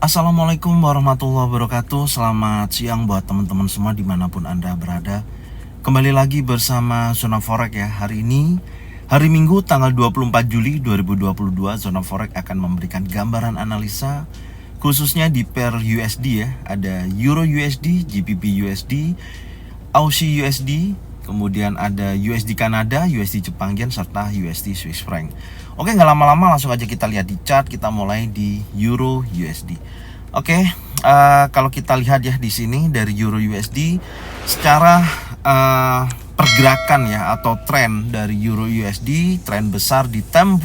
Assalamualaikum warahmatullahi wabarakatuh. Selamat siang buat teman-teman semua dimanapun Anda berada. Kembali lagi bersama Zona Forex ya. Hari ini hari Minggu tanggal 24 Juli 2022, Zona Forex akan memberikan gambaran analisa khususnya di pair USD ya. Ada Euro USD, GBP USD, Aussie USD, kemudian ada USD Kanada, USD Jepang Yen, serta USD Swiss Franc. Oke, nggak lama-lama langsung aja kita lihat di chart. Kita mulai di Euro USD. Oke, kalau kita lihat ya di sini dari Euro USD secara pergerakan ya atau tren dari Euro USD, tren besar di time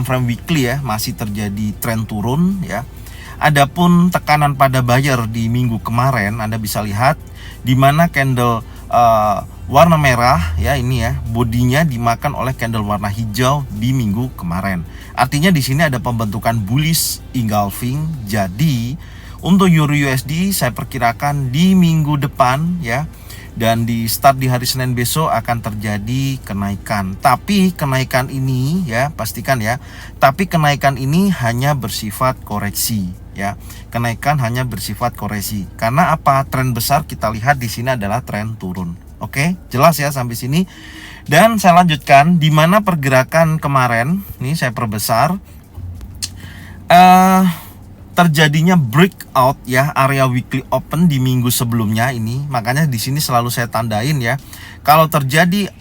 frame weekly ya masih terjadi tren turun ya. Adapun tekanan pada buyer di minggu kemarin Anda bisa lihat di mana candle warna merah ya, ini ya bodinya dimakan oleh candle warna hijau di minggu kemarin. Artinya di sini ada pembentukan bullish engulfing. Jadi untuk Euro USD saya perkirakan di minggu depan ya, dan di start di hari Senin besok akan terjadi kenaikan. Tapi kenaikan ini ya, pastikan ya, tapi kenaikan ini hanya bersifat koreksi ya. Kenaikan hanya bersifat koreksi. Karena apa? Tren besar kita lihat di sini adalah tren turun. Oke, jelas ya sampai sini. Dan saya lanjutkan di mana pergerakan kemarin, ini saya perbesar. Terjadinya breakout ya, area weekly open di minggu sebelumnya ini. Makanya di sini selalu saya tandain ya. Kalau terjadi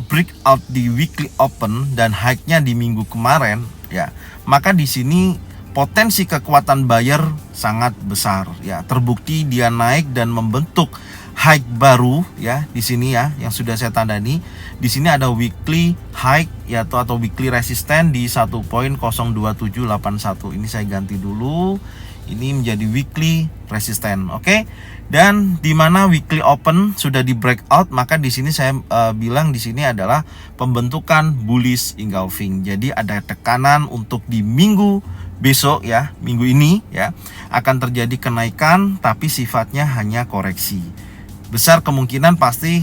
breakout di weekly open dan high-nya di minggu kemarin ya, maka di sini potensi kekuatan buyer sangat besar ya. Terbukti dia naik dan membentuk high baru ya di sini ya, yang sudah saya tandani. Di sini ada weekly high ya atau weekly resistance di 1.02781. Ini saya ganti dulu. Ini menjadi weekly resistance. Oke. Dan di mana weekly open sudah di breakout, maka di sini saya bilang di sini adalah pembentukan bullish engulfing. Jadi ada tekanan untuk di minggu besok ya, minggu ini ya, akan terjadi kenaikan tapi sifatnya hanya koreksi. Besar kemungkinan pasti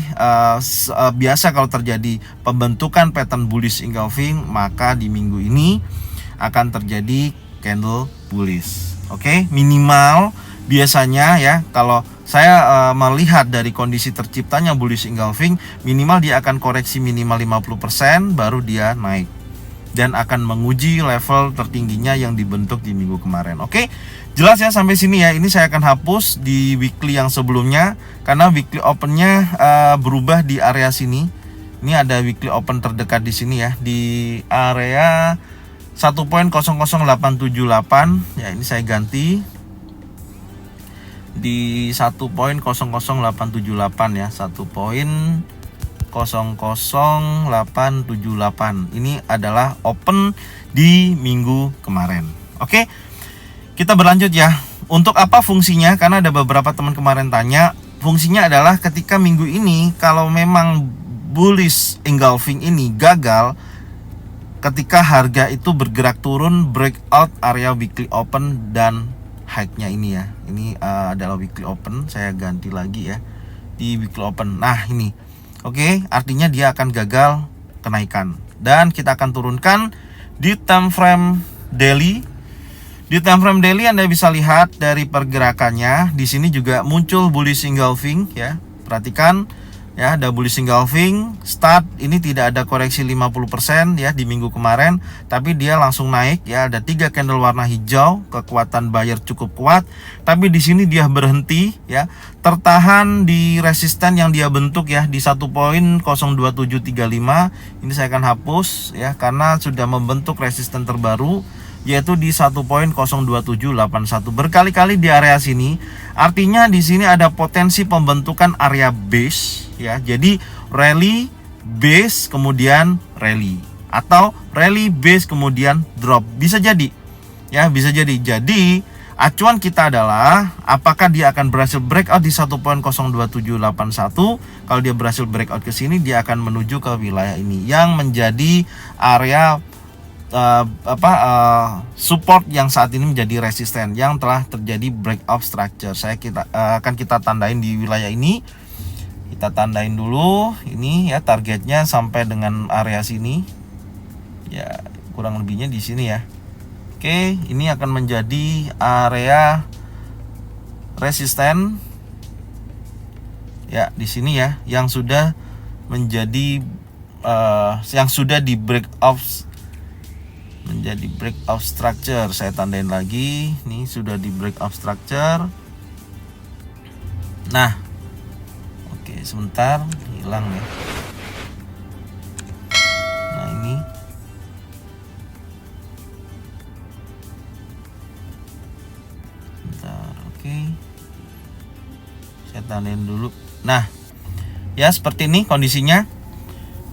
biasa kalau terjadi pembentukan pattern bullish engulfing, maka di minggu ini akan terjadi candle bullish. Oke, minimal biasanya ya, kalau saya melihat dari kondisi terciptanya bullish engulfing, minimal dia akan koreksi minimal 50% baru dia naik dan akan menguji level tertingginya yang dibentuk di minggu kemarin. Oke, jelas ya sampai sini ya. Ini saya akan hapus di weekly yang sebelumnya karena weekly opennya berubah di area sini. Ini ada weekly open terdekat di sini ya, di area 1.00878 ya. Ini saya ganti di 1.00878 ya, 1.00878. Ini adalah open di minggu kemarin. Oke, kita berlanjut ya. Untuk apa fungsinya? Karena ada beberapa teman kemarin tanya. Fungsinya adalah ketika minggu ini kalau memang bullish engulfing ini gagal, ketika harga itu bergerak turun, breakout area weekly open dan high-nya ini ya. Ini adalah weekly open. Saya ganti lagi ya di weekly open. Nah ini, oke, artinya dia akan gagal kenaikan dan kita akan turunkan di time frame daily. Di time frame daily Anda bisa lihat dari pergerakannya. Di sini juga muncul bullish engulfing ya. Perhatikan ya, ada bullish engulfing. Start ini tidak ada koreksi 50% ya di minggu kemarin, tapi dia langsung naik ya. Ada 3 candle warna hijau, kekuatan buyer cukup kuat. Tapi di sini dia berhenti ya, tertahan di resisten yang dia bentuk ya di 1.02735. Ini saya akan hapus ya karena sudah membentuk resisten terbaru yaitu di 1.02781 berkali-kali di area sini. Artinya di sini ada potensi pembentukan area base ya. Jadi rally base kemudian rally atau rally base kemudian drop, bisa jadi ya, bisa jadi. Jadi acuan kita adalah apakah dia akan berhasil breakout di 1.02781. Kalau dia berhasil breakout ke sini, dia akan menuju ke wilayah ini yang menjadi area support yang saat ini menjadi resisten yang telah terjadi breakout structure. Akan kita tandain di wilayah ini. Kita tandain dulu ini ya, targetnya sampai dengan area sini ya, kurang lebihnya di sini ya. Oke, ini akan menjadi area resisten ya di sini ya, yang sudah menjadi yang sudah di breakout menjadi breakout structure. Saya tandain lagi, ini sudah di breakout structure. Nah, oke, sebentar, hilang ya. Nah, ini sebentar, oke, saya tandain dulu. Nah, ya seperti ini kondisinya.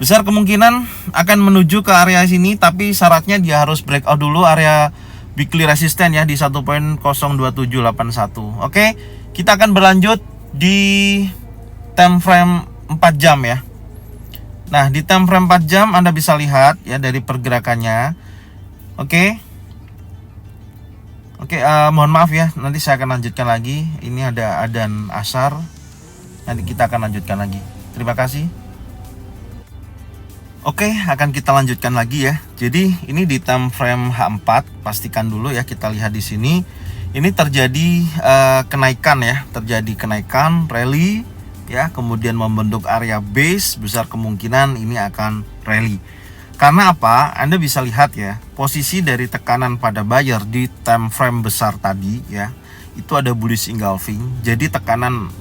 Besar kemungkinan akan menuju ke area sini, tapi syaratnya dia harus breakout dulu area weekly resistance ya di 1.02781. Oke, kita akan berlanjut di time frame 4 jam ya. Nah, di time frame 4 jam Anda bisa lihat ya dari pergerakannya. Oke. Mohon maaf ya, nanti saya akan lanjutkan lagi. Ini ada adzan asar. Nanti kita akan lanjutkan lagi. Terima kasih. Oke, akan kita lanjutkan lagi ya. Jadi ini di time frame H4, pastikan dulu ya, kita lihat di sini. Ini terjadi kenaikan ya, terjadi kenaikan rally ya, kemudian membentuk area base, besar kemungkinan ini akan rally. Karena apa? Anda bisa lihat ya, posisi dari tekanan pada buyer di time frame besar tadi ya, itu ada bullish engulfing. Jadi tekanan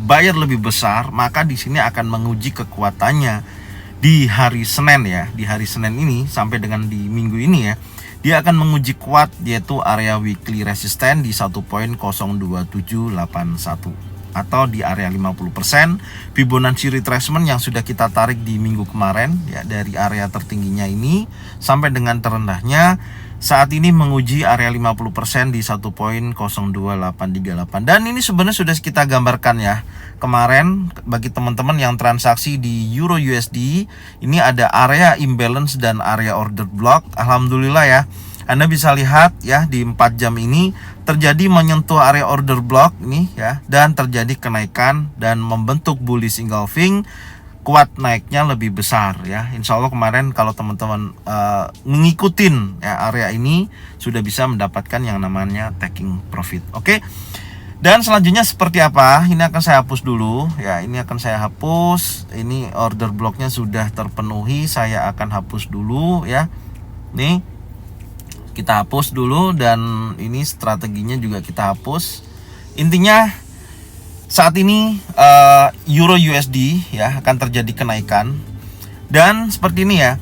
buyer lebih besar, maka di sini akan menguji kekuatannya di hari Senin ya, di hari Senin ini sampai dengan di minggu ini ya, dia akan menguji kuat yaitu area weekly resistance di 1.02781 atau di area 50% Fibonacci retracement yang sudah kita tarik di minggu kemarin ya, dari area tertingginya ini sampai dengan terendahnya saat ini menguji area 50% di 1.02838. Dan ini sebenarnya sudah kita gambarkan ya kemarin bagi teman-teman yang transaksi di Euro USD. Ini ada area imbalance dan area order block. Alhamdulillah ya, Anda bisa lihat ya di 4 jam ini terjadi menyentuh area order block ini ya, dan terjadi kenaikan dan membentuk bullish engulfing. Kuat naiknya lebih besar ya. Insya Allah kemarin kalau teman-teman mengikutin ya area ini sudah bisa mendapatkan yang namanya taking profit. Oke. Dan selanjutnya seperti apa? Ini akan saya hapus dulu ya. Ini akan saya hapus. Ini order blocknya sudah terpenuhi. Saya akan hapus dulu ya. Nih kita hapus dulu, dan ini strateginya juga kita hapus. Intinya saat ini Euro USD ya akan terjadi kenaikan, dan seperti ini ya,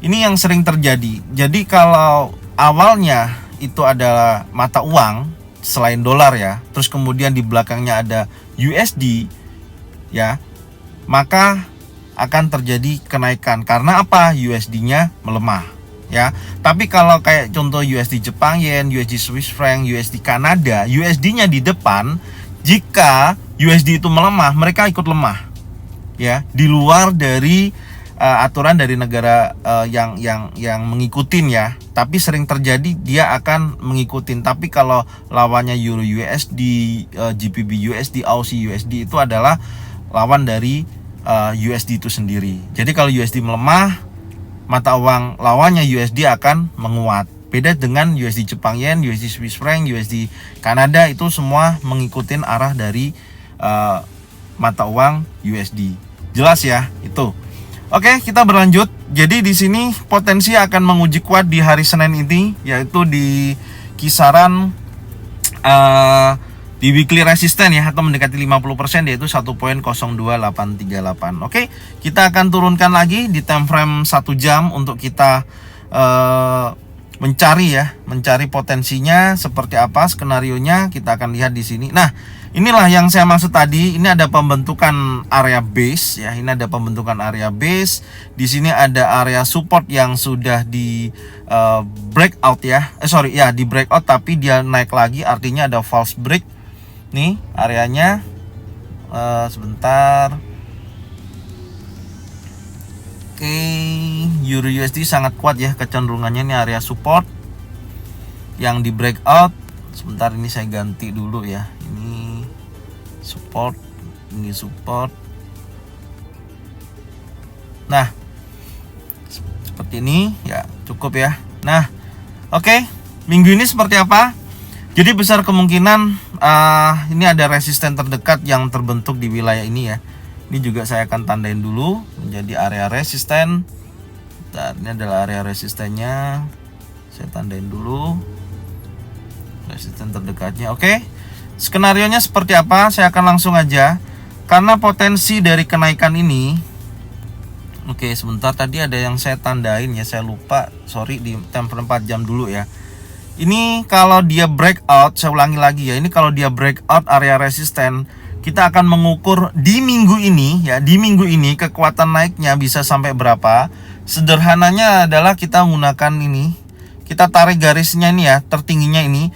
ini yang sering terjadi. Jadi kalau awalnya itu adalah mata uang selain dolar ya, terus kemudian di belakangnya ada USD ya, maka akan terjadi kenaikan. Karena apa? USD-nya melemah ya. Tapi kalau kayak contoh USD Jepang Yen, USD Swiss franc, USD Kanada, USD-nya di depan, jika USD itu melemah, mereka ikut lemah ya, di luar dari aturan dari negara yang mengikutin ya. Tapi sering terjadi dia akan mengikutin. Tapi kalau lawannya Euro USD, GBP USD, Aussie USD itu adalah lawan dari USD itu sendiri. Jadi kalau USD melemah, mata uang lawannya USD akan menguat. Beda dengan USD Jepang Yen, USD Swiss franc, USD Kanada, itu semua mengikuti arah dari mata uang USD. Jelas ya itu. Oke, kita berlanjut. Jadi di sini potensi akan menguji kuat di hari Senin ini, yaitu di kisaran di weekly resistance ya, atau mendekati 50%, yaitu 1.02838. Oke, kita akan turunkan lagi di time frame 1 jam untuk kita mencari potensinya seperti apa skenarionya. Kita akan lihat di sini. Nah, inilah yang saya maksud tadi. Ini ada pembentukan area base ya. Ini ada pembentukan area base. Di sini ada area support yang sudah di breakout ya. Di breakout tapi dia naik lagi, artinya ada false break. Nih areanya. Sebentar. Oke, Euro USD sangat kuat ya kecenderungannya. Ini area support yang di breakout. Sebentar, ini saya ganti dulu ya. Ini support, ini support. Nah, seperti ini ya, cukup ya. Nah, Oke, minggu ini seperti apa? Jadi besar kemungkinan ini ada resisten terdekat yang terbentuk di wilayah ini ya. Ini juga saya akan tandain dulu menjadi area resisten. Dan ini adalah area resistennya. Saya tandain dulu resisten terdekatnya. Oke, skenarionya seperti apa? Saya akan langsung aja. Karena potensi dari kenaikan ini, oke, sebentar, tadi ada yang saya tandain ya, saya lupa, sorry, di time frame 4 jam dulu ya. Ini kalau dia breakout, saya ulangi lagi ya, ini kalau dia breakout area resisten, kita akan mengukur di minggu ini ya, di minggu ini kekuatan naiknya bisa sampai berapa. Sederhananya adalah kita menggunakan ini, kita tarik garisnya ini ya, tertingginya ini,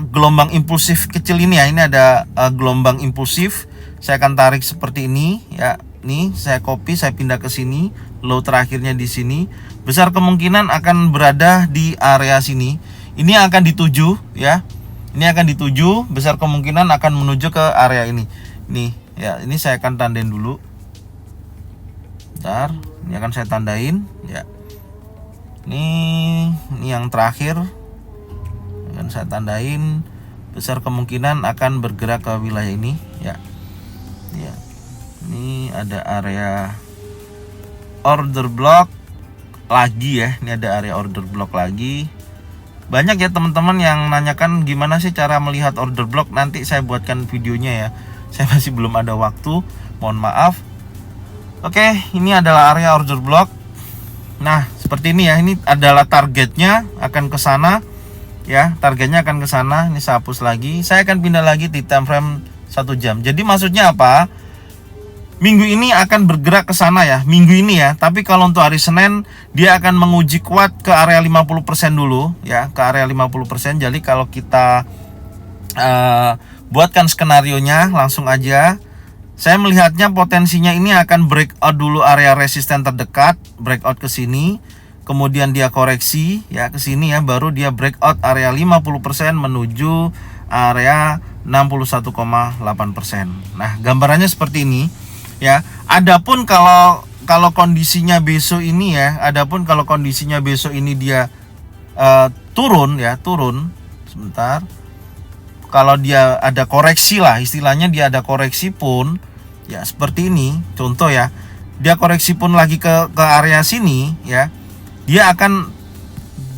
gelombang impulsif kecil ini ya, ini ada gelombang impulsif. Saya akan tarik seperti ini ya. Nih, saya copy, saya pindah ke sini, low terakhirnya di sini. Besar kemungkinan akan berada di area sini. Ini akan dituju ya. Ini akan dituju, besar kemungkinan akan menuju ke area ini. Nih, ya, ini saya akan tandain dulu. Bentar, ini akan saya tandain ya. Ini yang terakhir. Akan saya tandain, besar kemungkinan akan bergerak ke wilayah ini ya. Ya. Ini ada area order block lagi ya. Ini ada area order block lagi. Banyak ya teman-teman yang nanyakan gimana sih cara melihat order block. Nanti saya buatkan videonya ya. Saya masih belum ada waktu, mohon maaf. Oke, ini adalah area order block. Nah, seperti ini ya. Ini adalah targetnya, akan ke sana ya. Targetnya akan ke sana. Ini saya hapus lagi. Saya akan pindah lagi di time frame 1 jam. Jadi maksudnya apa? Minggu ini akan bergerak ke sana ya, minggu ini ya. Tapi kalau untuk hari Senin, dia akan menguji kuat ke area 50% dulu ya, ke area 50%. Jadi kalau kita buatkan skenarionya langsung aja, saya melihatnya potensinya ini akan breakout dulu area resisten terdekat, breakout ke sini, kemudian dia koreksi ya ke sini ya, baru dia breakout area 50% menuju area 61,8%. Nah, gambarannya seperti ini ya. Adapun kalau kondisinya besok ini ya, adapun kalau kondisinya besok ini dia turun ya, turun sebentar. Kalau dia ada koreksi lah, istilahnya dia ada koreksi pun ya seperti ini, contoh ya. Dia koreksi pun lagi ke area sini ya. Dia akan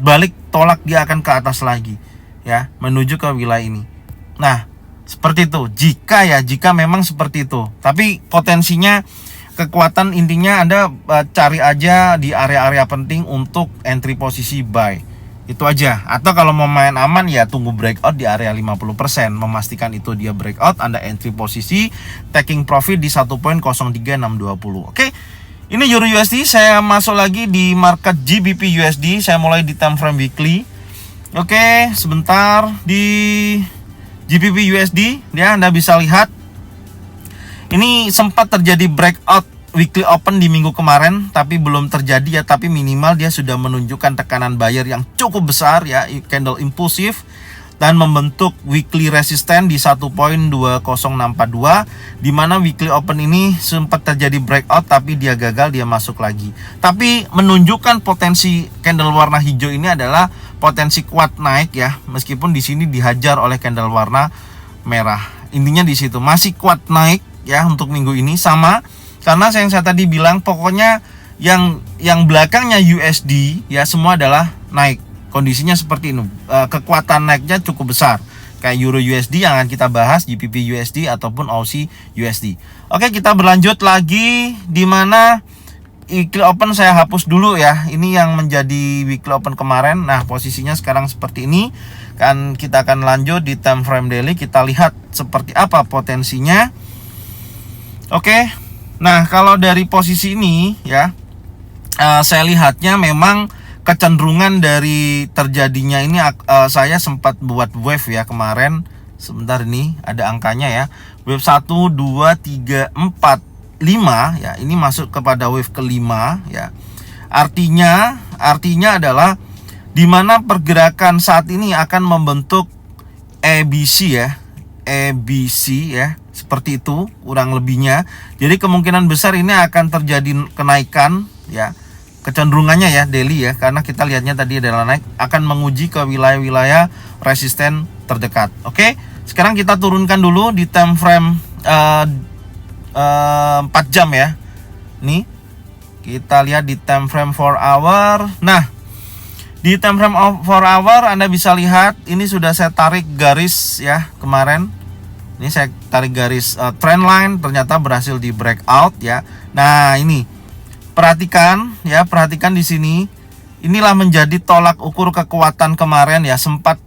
balik tolak, dia akan ke atas lagi ya, menuju ke wilayah ini. Nah, seperti itu. Jika memang seperti itu. Tapi potensinya, kekuatan intinya Anda cari aja di area-area penting untuk entry posisi buy. Itu aja. Atau kalau mau main aman ya tunggu breakout di area 50%. Memastikan itu dia breakout, Anda entry posisi, taking profit di 1.03620. Oke. Ini Euro USD, saya masuk lagi di market GBP USD. Saya mulai di time frame weekly. Oke, sebentar di GBP USD ya, Anda bisa lihat ini sempat terjadi breakout weekly open di minggu kemarin, tapi belum terjadi ya, tapi minimal dia sudah menunjukkan tekanan buyer yang cukup besar ya, candle impulsif, dan membentuk weekly resisten di 1.20642, di mana weekly open ini sempat terjadi breakout tapi dia gagal, dia masuk lagi. Tapi menunjukkan potensi candle warna hijau ini adalah potensi kuat naik ya, meskipun di sini dihajar oleh candle warna merah. Intinya di situ masih kuat naik ya untuk minggu ini, sama karena yang saya tadi bilang pokoknya yang belakangnya USD ya semua adalah naik. Kondisinya seperti ini, kekuatan naiknya cukup besar. Kayak Euro USD yang akan kita bahas, GBP USD ataupun Aussie USD. Oke, kita berlanjut lagi di mana weekly open saya hapus dulu ya. Ini yang menjadi weekly open kemarin. Nah, posisinya sekarang seperti ini. Kan kita akan lanjut di time frame daily, kita lihat seperti apa potensinya. Oke. Nah, kalau dari posisi ini ya, saya lihatnya memang kecenderungan dari terjadinya ini, saya sempat buat wave ya kemarin. Sebentar, ini ada angkanya ya. Wave 1, 2, 3, 4, 5 ya. Ini masuk kepada wave kelima ya. Artinya adalah di mana pergerakan saat ini akan membentuk ABC ya. ABC ya. Seperti itu kurang lebihnya. Jadi kemungkinan besar ini akan terjadi kenaikan ya. kecenderungannya ya daily ya, karena kita lihatnya tadi adalah naik, akan menguji ke wilayah-wilayah resisten terdekat. Oke, sekarang kita turunkan dulu di time frame 4 jam ya. Nih, kita lihat di time frame 4 hour. Nah, di time frame 4 hour Anda bisa lihat ini sudah saya tarik garis ya kemarin. Ini saya tarik garis trend line, ternyata berhasil di breakout ya. Nah, ini perhatikan ya, perhatikan di sini. Inilah menjadi tolak ukur kekuatan kemarin ya, sempat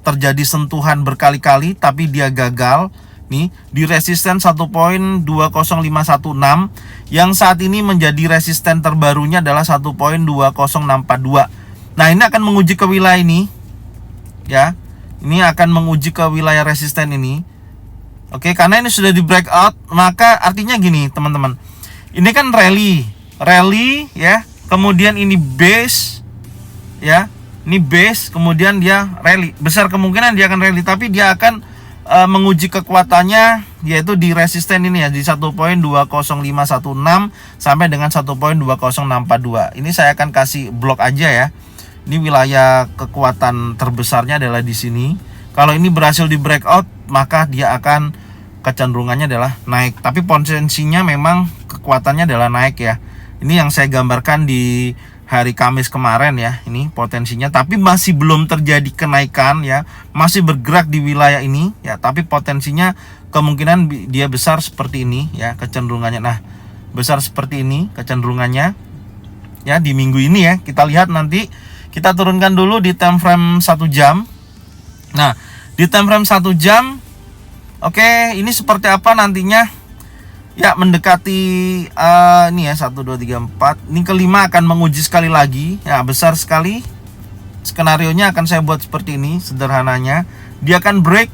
terjadi sentuhan berkali-kali tapi dia gagal nih di resisten 1.20516 yang saat ini menjadi resisten terbarunya adalah 1.20642. Nah, ini akan menguji ke wilayah ini ya. Ini akan menguji ke wilayah resisten ini. Oke, karena ini sudah di breakout, maka artinya gini, teman-teman. Ini kan rally ya. Kemudian ini base ya. Ini base, kemudian dia rally. Besar kemungkinan dia akan rally, tapi dia akan menguji kekuatannya yaitu di resisten ini ya, di 1.20516 sampai dengan 1.20642. Ini saya akan kasih blok aja ya. Ini wilayah kekuatan terbesarnya adalah di sini. Kalau ini berhasil di breakout, maka dia akan kecenderungannya adalah naik. Tapi potensinya memang kekuatannya adalah naik ya. Ini yang saya gambarkan di hari Kamis kemarin ya. Ini potensinya, tapi masih belum terjadi kenaikan ya. Masih bergerak di wilayah ini ya. Tapi potensinya kemungkinan dia besar seperti ini ya kecenderungannya. Nah, besar seperti ini kecenderungannya ya di minggu ini ya. Kita lihat nanti. Kita turunkan dulu di time frame 1 jam. Nah, di time frame 1 jam, oke, ini seperti apa nantinya? Ya, mendekati ini ya 1, 2, 3, 4. Ini kelima akan menguji sekali lagi. Ya, besar sekali. Skenarionya akan saya buat seperti ini, sederhananya. Dia akan break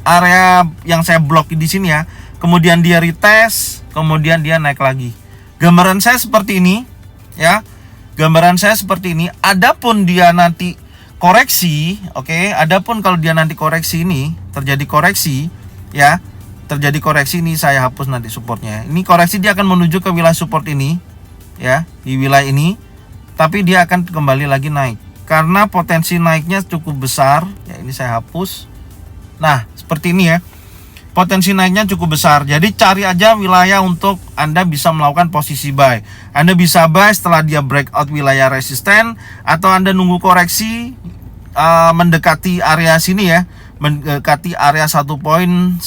area yang saya blok di sini ya. Kemudian dia retest, kemudian dia naik lagi. Gambaran saya seperti ini, ya. Gambaran saya seperti ini. Adapun dia nanti koreksi, oke. Adapun kalau dia nanti koreksi ini, terjadi koreksi, ya. Terjadi koreksi ini, saya hapus nanti supportnya. Ini koreksi dia akan menuju ke wilayah support ini, ya, di wilayah ini. Tapi dia akan kembali lagi naik karena potensi naiknya cukup besar. Ya, ini saya hapus. Nah, seperti ini ya. Potensi naiknya cukup besar. Jadi cari aja wilayah untuk Anda bisa melakukan posisi buy. Anda bisa buy setelah dia breakout wilayah resisten, atau Anda nunggu koreksi mendekati area sini ya, mendekati area 1.19341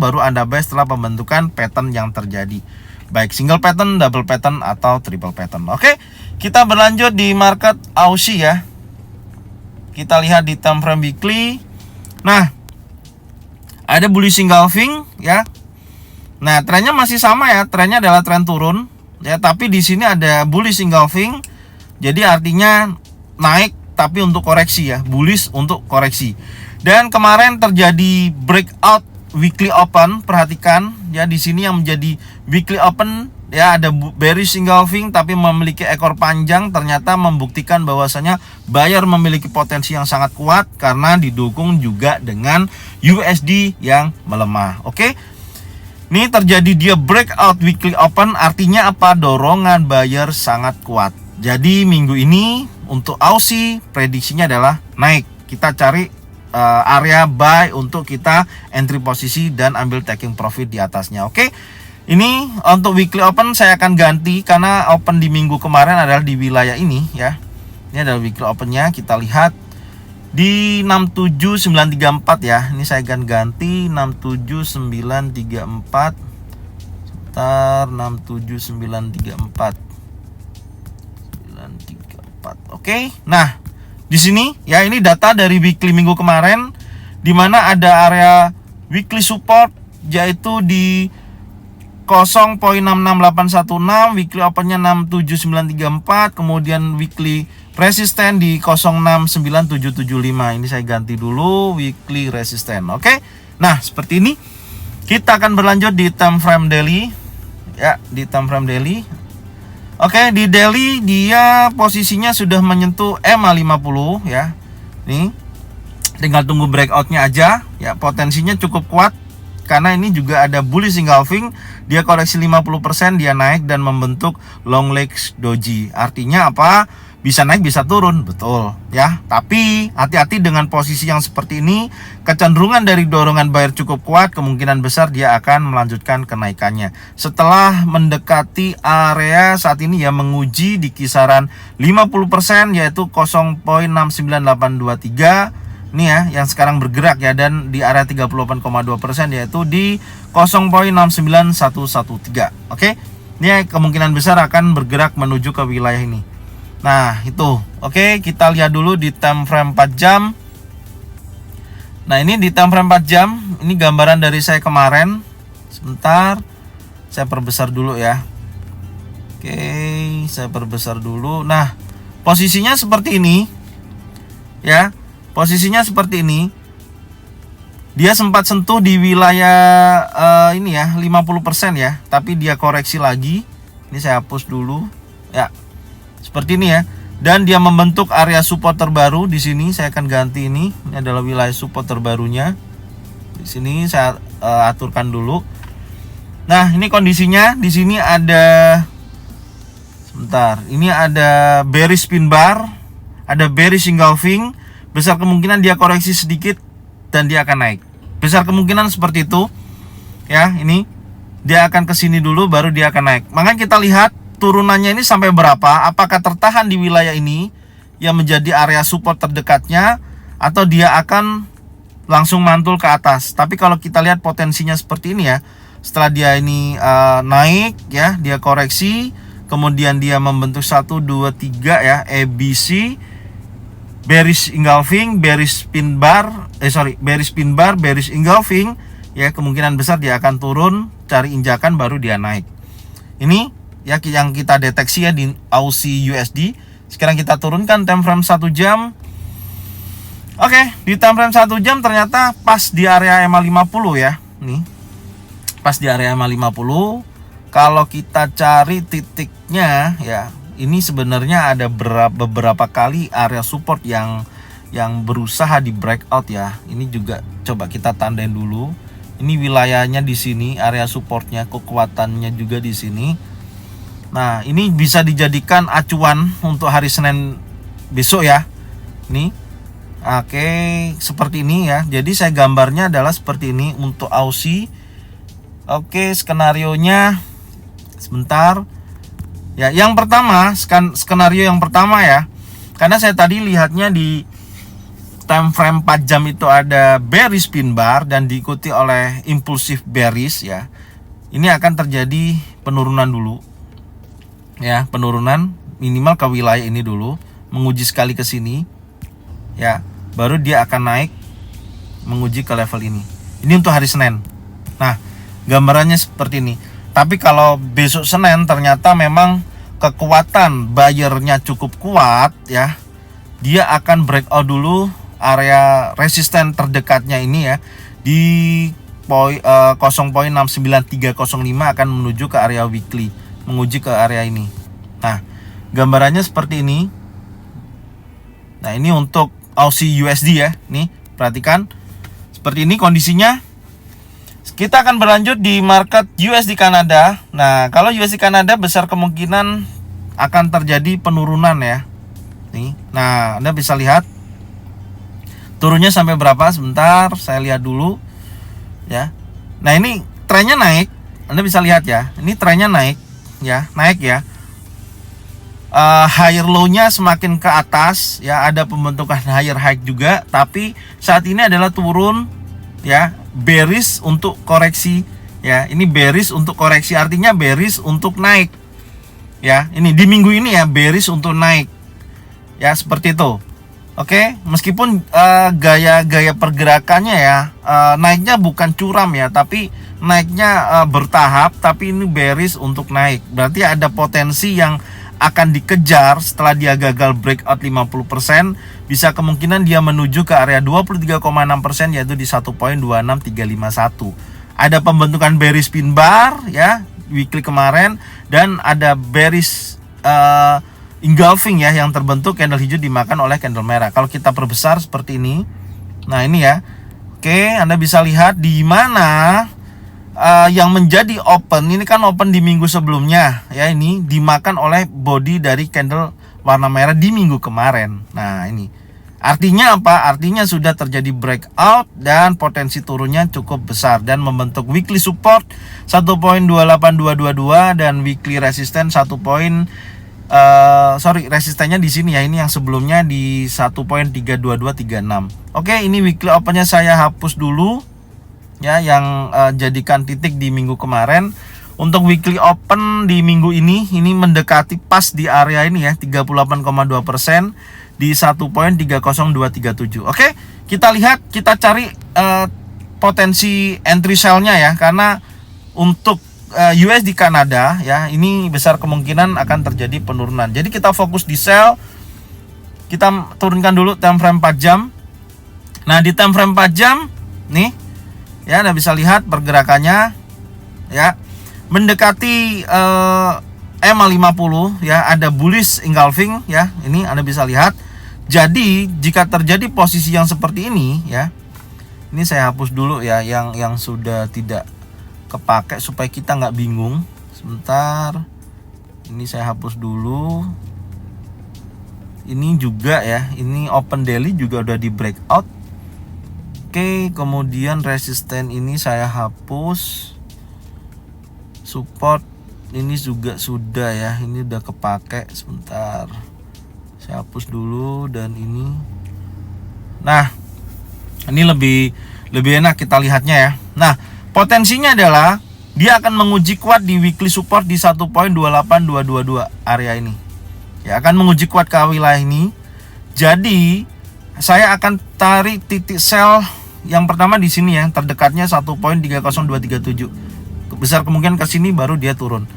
baru Anda buy setelah pembentukan pattern yang terjadi. Baik single pattern, double pattern, atau triple pattern. Oke, kita berlanjut di market Aussie ya. Kita lihat di time frame weekly. Nah, ada bullish engulfing ya. Nah, trennya masih sama ya. Trennya adalah tren turun ya, tapi di sini ada bullish engulfing. Jadi artinya naik tapi untuk koreksi ya, bullish untuk koreksi. Dan kemarin terjadi breakout weekly open. Perhatikan ya, di sini yang menjadi weekly open ya, ada bearish engulfing tapi memiliki ekor panjang, ternyata membuktikan bahwasanya buyer memiliki potensi yang sangat kuat karena didukung juga dengan USD yang melemah. Oke. Ini terjadi dia breakout weekly open, artinya apa? Dorongan buyer sangat kuat. Jadi minggu ini untuk Aussie prediksinya adalah naik. Kita cari area buy untuk kita entry posisi dan ambil taking profit di atasnya. Oke. Ini untuk weekly open saya akan ganti karena open di minggu kemarin adalah di wilayah ini ya. Ini adalah weekly opennya, kita lihat di 67934 ya. Ini saya akan ganti 67934. Sebentar, 67934. 934. Oke. Nah, di sini ya, ini data dari weekly minggu kemarin di mana ada area weekly support yaitu di 0.66816, weekly opennya 67934, kemudian weekly resisten di 0.69775. Ini saya ganti dulu weekly resisten. Oke. Nah, seperti ini. Kita akan berlanjut di time frame daily. Ya, di time frame daily. Oke, di daily dia posisinya sudah menyentuh MA50 ya. Nih. Tinggal tunggu breakoutnya aja ya, potensinya cukup kuat karena ini juga ada bullish engulfing, dia koreksi 50%, dia naik dan membentuk long legs doji. Artinya apa? Bisa naik bisa turun, betul ya. Tapi hati-hati dengan posisi yang seperti ini, kecenderungan dari dorongan buyer cukup kuat, kemungkinan besar dia akan melanjutkan kenaikannya. Setelah mendekati area saat ini ya, menguji di kisaran 50% yaitu 0.69823. Ini ya yang sekarang bergerak ya, dan di area 38,2% yaitu di 0.69113. Oke. Ini kemungkinan besar akan bergerak menuju ke wilayah ini. Nah itu, oke, kita lihat dulu di time frame 4 jam. Nah ini di time frame 4 jam, ini gambaran dari saya kemarin. Sebentar, saya perbesar dulu ya. Oke, saya perbesar dulu. Nah, posisinya seperti ini ya, posisinya seperti ini. Dia sempat sentuh di wilayah ini ya, 50% ya, tapi dia koreksi lagi. Ini saya hapus dulu ya. Seperti ini ya, dan dia membentuk area support terbaru di sini. Saya akan ganti ini. Ini adalah wilayah support terbarunya. Di sini saya aturkan dulu. Nah, ini kondisinya. Di sini ada, sebentar. Ini ada bearish pin bar, ada bearish engulfing. Besar kemungkinan dia koreksi sedikit dan dia akan naik. Besar kemungkinan seperti itu. Ya, ini dia akan ke sini dulu baru dia akan naik. Makanya kita lihat turunannya ini sampai berapa, apakah tertahan di wilayah ini yang menjadi area support terdekatnya, atau dia akan langsung mantul ke atas. Tapi kalau kita lihat potensinya seperti ini ya, setelah dia ini naik ya, dia koreksi, kemudian dia membentuk 1, 2, 3 ya, ABC, bearish engulfing, bearish pin bar, bearish pin bar, bearish engulfing ya, kemungkinan besar dia akan turun, cari injakan baru dia naik. Ini ya yang kita deteksi ya di Aussie USD. Sekarang kita turunkan time frame 1 jam. Oke, di time frame 1 jam ternyata pas di area EMA 50 ya. Nih. Pas di area EMA 50. Kalau kita cari titiknya ya, ini sebenarnya ada beberapa kali area support yang berusaha di breakout ya. Ini juga coba kita tandain dulu. Ini wilayahnya di sini, area supportnya, kekuatannya juga di sini. Nah, ini bisa dijadikan acuan untuk hari Senin besok ya. Nih. Oke, seperti ini ya. Jadi saya gambarnya adalah seperti ini untuk Aussie. Oke, skenarionya sebentar. Ya, yang pertama, skenario yang pertama ya. Karena saya tadi lihatnya di time frame 4 jam itu ada bearish pin bar dan diikuti oleh impulsif bearish ya. Ini akan terjadi penurunan dulu. Ya, penurunan minimal ke wilayah ini dulu, menguji sekali ke sini ya, baru dia akan naik menguji ke level ini. Ini untuk hari Senin. Nah, gambarannya seperti ini. Tapi kalau besok Senin ternyata memang kekuatan buyernya cukup kuat ya, dia akan breakout dulu area resisten terdekatnya ini ya, di 0.69305 akan menuju ke area weekly, menguji ke area ini. Nah, gambarannya seperti ini. Nah, ini untuk Aussie USD ya. Nih, perhatikan. Seperti ini kondisinya. Kita akan berlanjut di market USD Kanada. Nah, kalau USD Kanada besar kemungkinan akan terjadi penurunan ya. Nih. Nah, Anda bisa lihat turunnya sampai berapa? Sebentar, saya lihat dulu ya. Nah, ini trennya naik. Anda bisa lihat ya. Ini trennya naik ya, naik ya. Higher low-nya semakin ke atas ya, ada pembentukan higher high juga, tapi saat ini adalah turun ya, bearish untuk koreksi ya. Ini bearish untuk koreksi, artinya bearish untuk naik ya. Ini di minggu ini ya, bearish untuk naik ya, seperti itu. Oke, meskipun gaya pergerakannya ya, naiknya bukan curam ya, tapi naiknya bertahap, tapi ini bearish untuk naik. Berarti ada potensi yang akan dikejar setelah dia gagal breakout 50%, bisa kemungkinan dia menuju ke area 23,6% yaitu di 1.26351. Ada pembentukan bearish pin bar ya, weekly kemarin, dan ada bearish engulfing ya yang terbentuk candle hijau dimakan oleh candle merah. Kalau kita perbesar seperti ini. Nah, ini ya. Oke, Anda bisa lihat di mana yang menjadi open ini kan open di minggu sebelumnya ya, ini dimakan oleh body dari candle warna merah di minggu kemarin. Nah ini artinya apa? Artinya sudah terjadi breakout dan potensi turunnya cukup besar dan membentuk weekly support 1.28222 dan weekly resistance resistennya di sini ya, ini yang sebelumnya di 1.32236. Oke, ini weekly opennya saya hapus dulu ya, yang jadikan titik di minggu kemarin. Untuk weekly open di minggu ini mendekati pas di area ini ya, 38,2% di 1.30237. Oke, kita lihat, kita cari potensi entry sell-nya ya, karena untuk USD Kanada ya, ini besar kemungkinan akan terjadi penurunan. Jadi kita fokus di sell. Kita turunkan dulu time frame 4 jam. Nah, di time frame 4 jam nih ya, Anda bisa lihat pergerakannya ya, mendekati EMA 50 ya, ada bullish engulfing ya, ini Anda bisa lihat. Jadi jika terjadi posisi yang seperti ini ya, ini saya hapus dulu ya yang sudah tidak kepake supaya kita nggak bingung. Sebentar, ini saya hapus dulu. Ini juga ya, ini open daily juga udah di breakout. Oke, kemudian resisten ini saya hapus. Support ini juga sudah ya, ini udah kepake. Sebentar, saya hapus dulu. Dan ini, nah ini lebih enak kita lihatnya ya. Nah, potensinya adalah dia akan menguji kuat di weekly support di 1.28222 area ini ya, akan menguji kuat ke wilayah ini. Jadi saya akan tarik titik sell yang pertama di sini ya, terdekatnya 1.30237. Besar kemungkinan ke sini baru dia turun.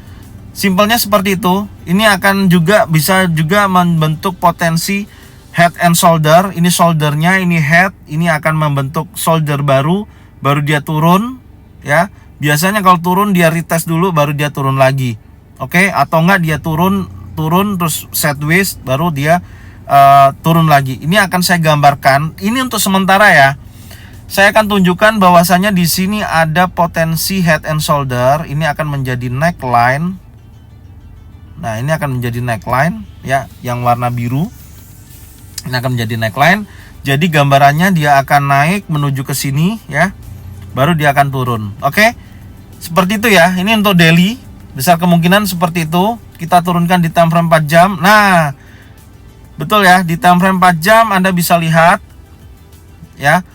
Simpelnya seperti itu. Ini akan juga bisa juga membentuk potensi head and shoulder. Ini shouldernya, ini head, ini akan membentuk shoulder baru dia turun ya. Biasanya kalau turun dia retest dulu baru dia turun lagi. Oke, atau enggak dia turun terus sideways baru dia turun lagi. Ini akan saya gambarkan. Ini untuk sementara ya. Saya akan tunjukkan bahwasanya di sini ada potensi head and shoulder. Ini akan menjadi neckline. Nah, ini akan menjadi neckline ya, yang warna biru. Ini akan menjadi neckline. Jadi gambarannya dia akan naik menuju ke sini ya, baru dia akan turun. Oke, seperti itu ya. Ini untuk daily, besar kemungkinan seperti itu. Kita turunkan di time frame 4 jam. Nah, betul ya, di time frame 4 jam Anda bisa lihat ya,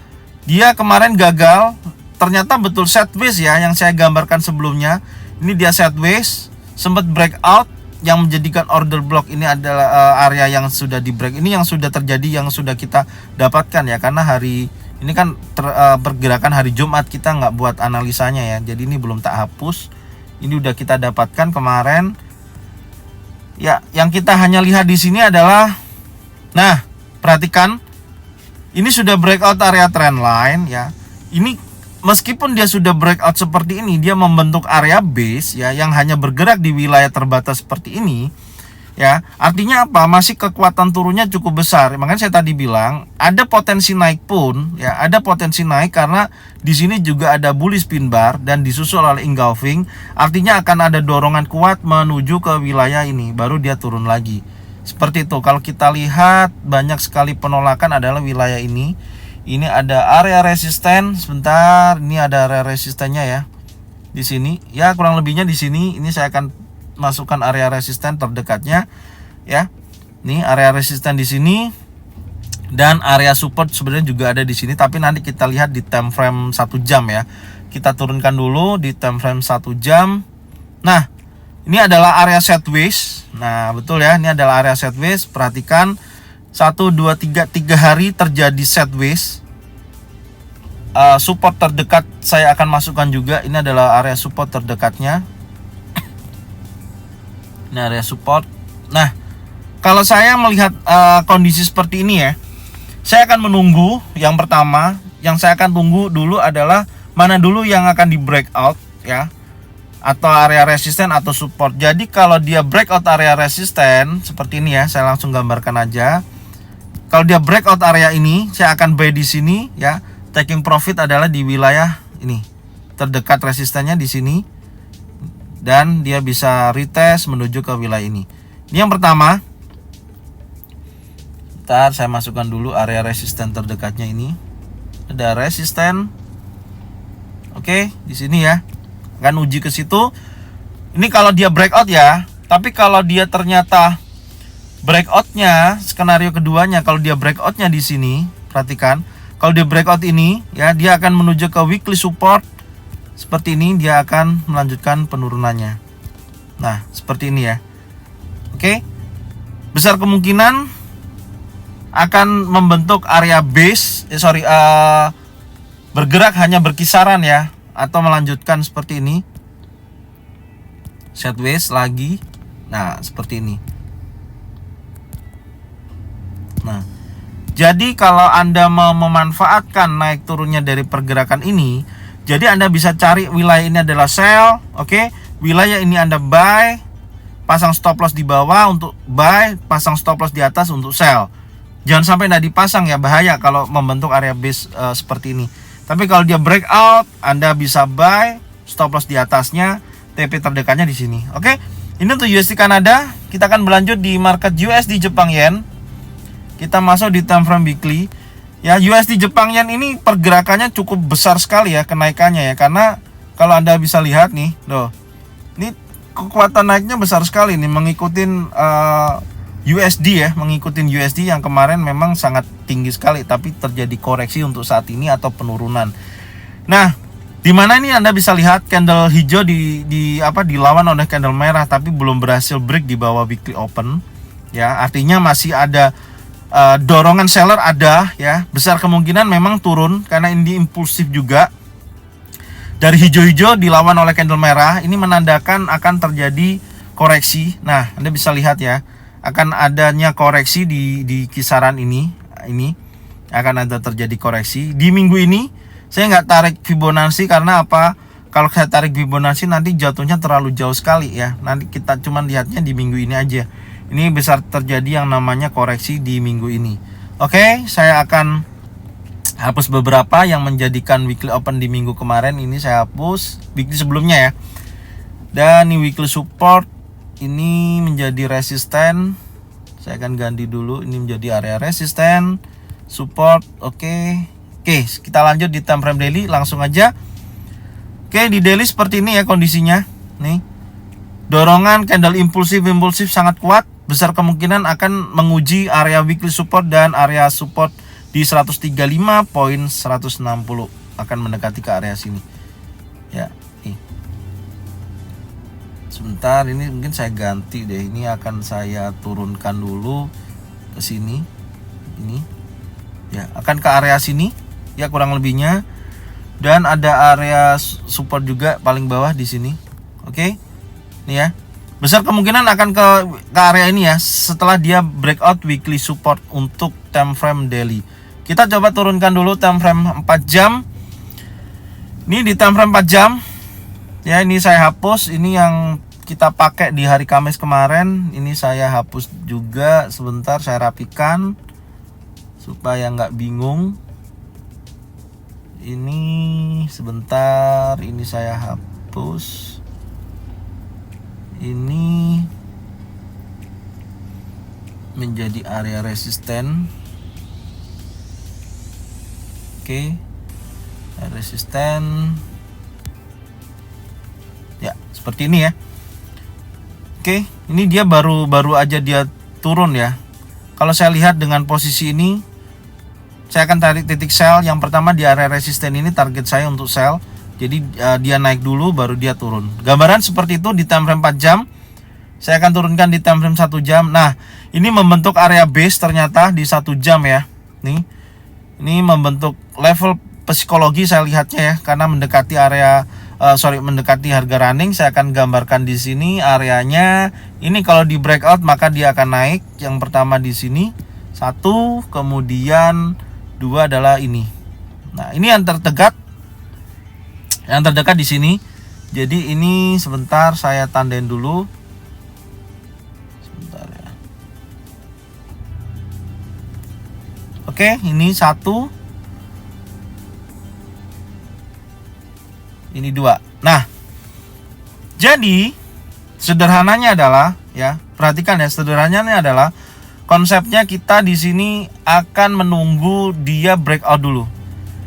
dia kemarin gagal. Ternyata betul sideways ya, yang saya gambarkan sebelumnya. Ini dia sideways, sempat breakout, yang menjadikan order block ini adalah area yang sudah di break. Ini yang sudah terjadi, yang sudah kita dapatkan ya, karena hari ini kan pergerakan hari Jumat, kita nggak buat analisanya ya, jadi ini belum tak hapus. Ini udah kita dapatkan kemarin ya. Yang kita hanya lihat di sini adalah, nah perhatikan, ini sudah breakout area trend line ya. Ini meskipun dia sudah breakout seperti ini, dia membentuk area base ya, yang hanya bergerak di wilayah terbatas seperti ini ya. Artinya apa? Masih kekuatan turunnya cukup besar. Makanya saya tadi bilang ada potensi naik pun ya, ada potensi naik karena di sini juga ada bullish pin bar dan disusul oleh engulfing. Artinya akan ada dorongan kuat menuju ke wilayah ini, baru dia turun lagi. Seperti itu. Kalau kita lihat banyak sekali penolakan adalah wilayah ini. Ini ada area resisten. Sebentar, ini ada area resistennya ya. Di sini ya, kurang lebihnya di sini. Ini saya akan masukkan area resisten terdekatnya ya. Nih area resisten di sini dan area support sebenarnya juga ada di sini, tapi nanti kita lihat di time frame 1 jam ya. Kita turunkan dulu di time frame 1 jam. Nah, ini adalah area sideways. Nah, betul ya, ini adalah area sideways. Perhatikan 1 2 3 hari terjadi sideways. Support terdekat saya akan masukkan juga. Ini adalah area support terdekatnya. Ini area support. Nah, kalau saya melihat kondisi seperti ini ya, saya akan menunggu. Yang pertama yang saya akan tunggu dulu adalah mana dulu yang akan di breakout ya, atau area resisten atau support. Jadi kalau dia breakout area resisten seperti ini ya, saya langsung gambarkan aja. Kalau dia breakout area ini, saya akan buy di sini ya. Taking profit adalah di wilayah ini terdekat resistennya di sini, dan dia bisa retest menuju ke wilayah ini. Ini yang pertama. Ntar saya masukkan dulu area resisten terdekatnya ini. Ada resisten. Oke, di sini ya. Akan uji ke situ. Ini kalau dia breakout ya. Tapi kalau dia ternyata breakoutnya, skenario keduanya, kalau dia breakoutnya di sini, perhatikan. Kalau dia breakout ini, ya, dia akan menuju ke weekly support. Seperti ini, dia akan melanjutkan penurunannya. Nah, seperti ini ya. Oke. Besar kemungkinan akan membentuk area base, bergerak hanya berkisaran ya, atau melanjutkan seperti ini. Sideways lagi. Nah, seperti ini. Nah, jadi kalau Anda mau memanfaatkan naik turunnya dari pergerakan ini, jadi Anda bisa cari wilayah ini adalah sell, oke? Wilayah ini Anda buy, pasang stop loss di bawah untuk buy, pasang stop loss di atas untuk sell. Jangan sampai tidak dipasang ya, bahaya kalau membentuk area base seperti ini. Tapi kalau dia breakout, Anda bisa buy, stop loss di atasnya, TP terdekatnya di sini. Oke, ini untuk USD Kanada. Kita akan berlanjut di market USD Jepang Yen. Kita masuk di time frame weekly. Ya, USD Jepang Yen ini pergerakannya cukup besar sekali ya kenaikannya ya, karena kalau Anda bisa lihat nih, loh. Ini kekuatan naiknya besar sekali nih, mengikutin USD ya, mengikutin USD yang kemarin memang sangat tinggi sekali, tapi terjadi koreksi untuk saat ini atau penurunan. Nah, di mana ini Anda bisa lihat candle hijau dilawan oleh candle merah, tapi belum berhasil break di bawah weekly open. Ya, artinya masih ada dorongan seller ada ya. Besar kemungkinan memang turun karena ini impulsif juga. Dari hijau-hijau dilawan oleh candle merah, ini menandakan akan terjadi koreksi. Nah, Anda bisa lihat ya, akan adanya koreksi di kisaran ini akan ada terjadi koreksi di minggu ini. Saya nggak tarik Fibonacci karena apa? Kalau saya tarik Fibonacci nanti jatuhnya terlalu jauh sekali ya. Nanti kita cuman lihatnya di minggu ini aja. Ini besar terjadi yang namanya koreksi di minggu ini. Oke, saya akan hapus beberapa yang menjadikan weekly open di minggu kemarin. Ini saya hapus weekly sebelumnya ya. Dan ini weekly support, ini menjadi resisten. Saya akan ganti dulu, ini menjadi area resisten, support. Oke, kita lanjut di time frame daily langsung aja. Oke, di daily seperti ini ya kondisinya. Nih, dorongan candle impulsif sangat kuat. Besar kemungkinan akan menguji area weekly support dan area support di 135.160, akan mendekati ke area sini. Ya, nih. Sebentar, ini mungkin saya ganti deh. Ini akan saya turunkan dulu ke sini. Ini. Ya, akan ke area sini. Ya, kurang lebihnya. Dan ada area support juga paling bawah di sini. Oke. Nih ya. Besar kemungkinan akan ke area ini ya, setelah dia breakout weekly support untuk time frame daily. Kita coba turunkan dulu time frame 4 jam. Ini di time frame 4 jam. Ya, ini saya hapus. Ini yang kita pakai di hari Kamis kemarin. Ini saya hapus juga. Sebentar saya rapikan supaya nggak bingung. Ini sebentar, ini saya hapus. Ini menjadi area resisten. Oke, resisten. Ya, seperti ini ya. Oke, ini dia baru aja dia turun ya. Kalau saya lihat dengan posisi ini, saya akan tarik titik sell. Yang pertama di area resisten ini target saya untuk sell. Jadi dia naik dulu baru dia turun. Gambaran seperti itu di time frame 4 jam. Saya akan turunkan di time frame 1 jam. Nah, ini membentuk area base ternyata di 1 jam ya. Nih. Ini membentuk level psikologi saya lihatnya ya, karena mendekati area mendekati harga running. Saya akan gambarkan di sini areanya. Ini kalau di breakout maka dia akan naik. Yang pertama di sini 1, kemudian 2 adalah ini. Nah, ini yang terdekat. Yang terdekat di sini. Jadi ini sebentar saya tandain dulu. Sebentar ya. Oke, ini 1. ini 2. Nah, jadi sederhananya adalah ya, perhatikan ya, sederhananya adalah konsepnya kita di sini akan menunggu dia breakout dulu.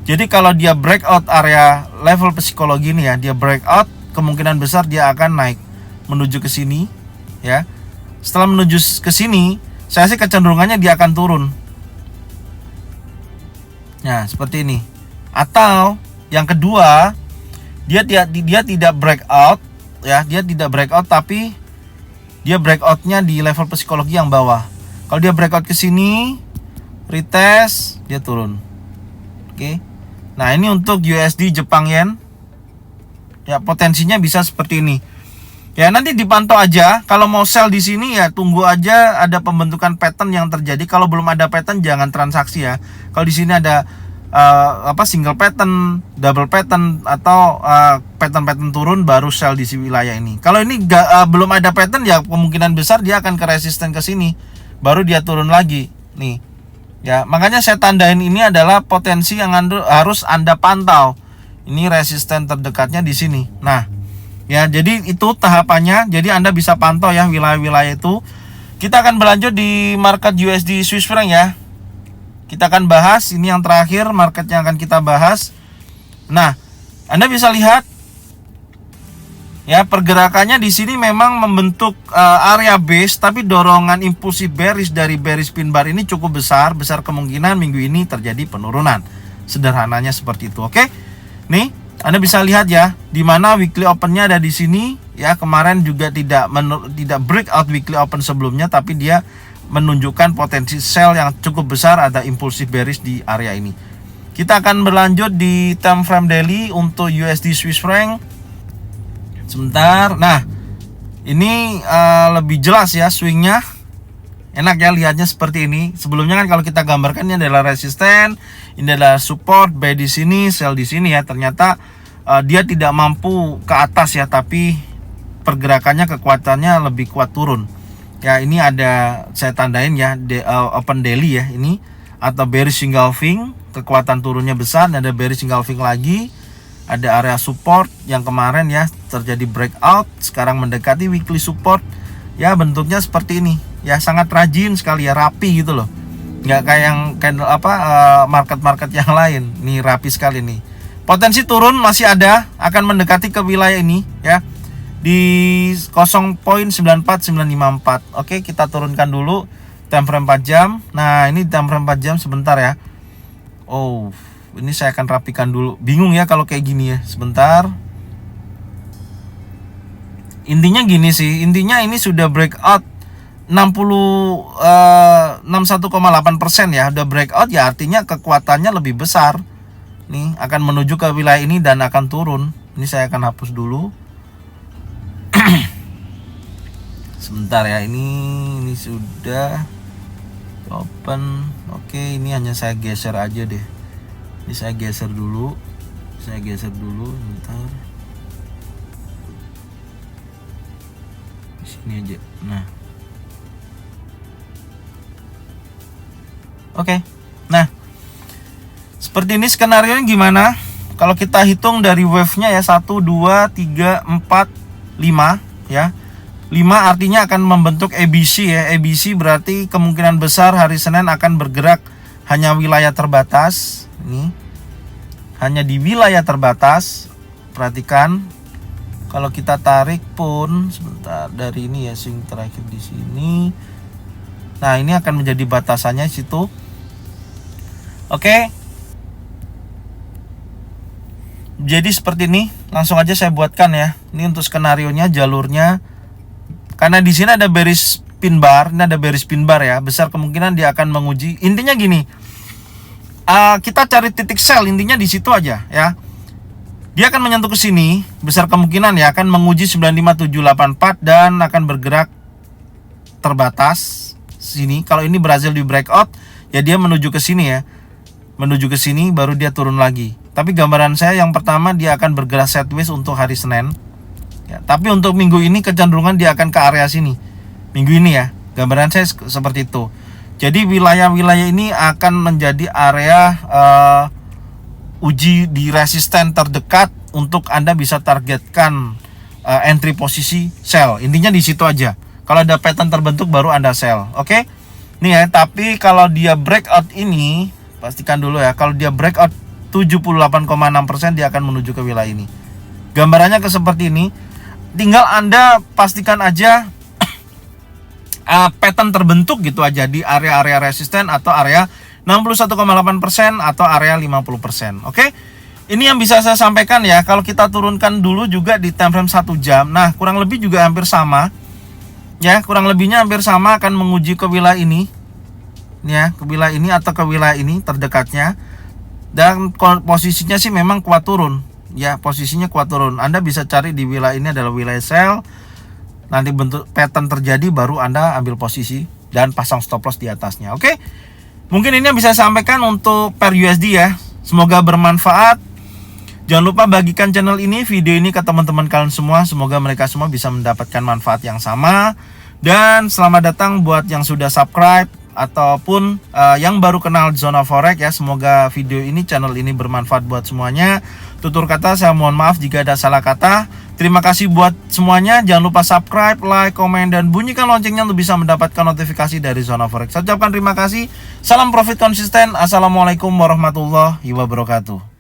Jadi kalau dia breakout area level psikologi ini ya, dia breakout, kemungkinan besar dia akan naik menuju ke sini ya. Setelah menuju ke sini, saya sih kecenderungannya dia akan turun. Nah, seperti ini. Atau yang kedua, dia tidak breakout ya, dia tidak breakout tapi dia breakoutnya di level psikologi yang bawah. Kalau dia breakout ke sini, retest, dia turun. Oke. Nah, ini untuk USD Jepang Yen. Ya, potensinya bisa seperti ini. Ya, nanti dipantau aja. Kalau mau sell di sini ya tunggu aja ada pembentukan pattern yang terjadi. Kalau belum ada pattern jangan transaksi ya. Kalau di sini ada single pattern, double pattern atau pattern turun baru sell di wilayah ini. Kalau ini belum ada pattern ya kemungkinan besar dia akan ke resisten ke sini, baru dia turun lagi nih. Ya, makanya saya tandain ini adalah potensi yang harus Anda pantau. Ini resisten terdekatnya di sini. Nah, ya jadi itu tahapannya. Jadi Anda bisa pantau ya wilayah-wilayah itu. Kita akan berlanjut di market USD Swiss franc ya. Kita akan bahas, ini yang terakhir market yang akan kita bahas. Nah, Anda bisa lihat ya pergerakannya di sini memang membentuk area base, tapi dorongan impulsif bearish dari bearish pin bar ini cukup besar kemungkinan minggu ini terjadi penurunan. Sederhananya seperti itu, oke? Nih, Anda bisa lihat ya, di mana weekly opennya ada di sini ya. Kemarin juga tidak breakout weekly open sebelumnya, tapi dia menunjukkan potensi sell yang cukup besar, ada impulsif bearish di area ini. Kita akan berlanjut di time frame daily untuk USD Swiss franc. Sebentar. Nah, ini lebih jelas ya swingnya. Enak ya lihatnya seperti ini. Sebelumnya kan kalau kita gambarkan ini adalah resisten, ini adalah support, buy di sini, sell di sini ya. Ternyata dia tidak mampu ke atas ya, tapi pergerakannya kekuatannya lebih kuat turun. Ya, ini ada saya tandain ya open daily ya ini, atau bearish engulfing, kekuatan turunnya besar. Ada bearish engulfing lagi, ada area support yang kemarin ya terjadi breakout, sekarang mendekati weekly support. Ya, bentuknya seperti ini. Ya, sangat rajin sekali ya, rapi gitu loh. Nggak kayak yang candle market-market yang lain. Nih rapi sekali nih. Potensi turun masih ada, akan mendekati ke wilayah ini ya. Di 0.94954. Oke, kita turunkan dulu time frame 4 jam. Nah, ini time frame 4 jam sebentar ya. Oh, ini saya akan rapikan dulu. Bingung ya kalau kayak gini ya. Sebentar. Intinya gini sih. Intinya ini sudah breakout 61,8% ya. Udah breakout ya, artinya kekuatannya lebih besar. Nih, akan menuju ke wilayah ini dan akan turun. Ini saya akan hapus dulu. Sebentar ya, ini sudah open. Oke, ini hanya saya geser aja deh. Ini saya geser dulu. Bentar. Di sini aja. Nah. Oke. Nah, seperti ini skenarionya gimana? Kalau kita hitung dari wave-nya ya 1 2 3 4 5 ya. 5 artinya akan membentuk ABC ya. ABC berarti kemungkinan besar hari Senin akan bergerak hanya wilayah terbatas. Ini hanya di wilayah terbatas. Perhatikan, kalau kita tarik pun sebentar dari ini ya, swing terakhir di sini. Nah, ini akan menjadi batasannya situ. Oke. Jadi seperti ini, langsung aja saya buatkan ya. Ini untuk skenarionya, jalurnya. Karena di sini ada bearish pin bar, ini ada bearish pin bar ya. Besar kemungkinan dia akan menguji. Intinya gini, kita cari titik sell, intinya di situ aja ya. Dia akan menyentuh ke sini, besar kemungkinan ya akan menguji 95784 dan akan bergerak terbatas sini. Kalau ini berhasil di breakout, ya dia menuju ke sini ya. Menuju ke sini baru dia turun lagi. Tapi gambaran saya yang pertama dia akan bergerak sideways untuk hari Senin. Ya, tapi untuk minggu ini kecenderungan dia akan ke area sini. Minggu ini ya, gambaran saya seperti itu. Jadi wilayah-wilayah ini akan menjadi area uji di resisten terdekat untuk Anda bisa targetkan entry posisi sell. Intinya di situ aja. Kalau ada pattern terbentuk baru Anda sell. Oke? Nih ya, tapi kalau dia breakout ini, pastikan dulu ya, kalau dia breakout 78,6% dia akan menuju ke wilayah ini. Gambarannya ke seperti ini. Tinggal Anda pastikan aja pattern terbentuk gitu aja di area-area resisten atau area 61,8% atau area 50%. Oke? Ini yang bisa saya sampaikan ya. Kalau kita turunkan dulu juga di time frame 1 jam. Nah, kurang lebih juga hampir sama. Ya, kurang lebihnya hampir sama, akan menguji ke wilayah ini. Ya, ke wilayah ini atau ke wilayah ini terdekatnya. Dan posisinya sih memang kuat turun. Ya, posisinya kuat turun. Anda bisa cari di wilayah ini adalah wilayah sell. Nanti bentuk pattern terjadi baru Anda ambil posisi dan pasang stop loss di atasnya. Oke? Mungkin ini yang bisa saya sampaikan untuk per USD ya. Semoga bermanfaat. Jangan lupa bagikan channel ini, video ini ke teman-teman kalian semua. Semoga mereka semua bisa mendapatkan manfaat yang sama. Dan selamat datang buat yang sudah subscribe ataupun yang baru kenal Zona Forex ya. Semoga video ini, channel ini bermanfaat buat semuanya. Tutur kata saya mohon maaf jika ada salah kata. Terima kasih buat semuanya. Jangan lupa subscribe, like, komen, dan bunyikan loncengnya untuk bisa mendapatkan notifikasi dari Zona Forex. Saya ucapkan terima kasih. Salam profit konsisten. Assalamualaikum warahmatullahi wabarakatuh.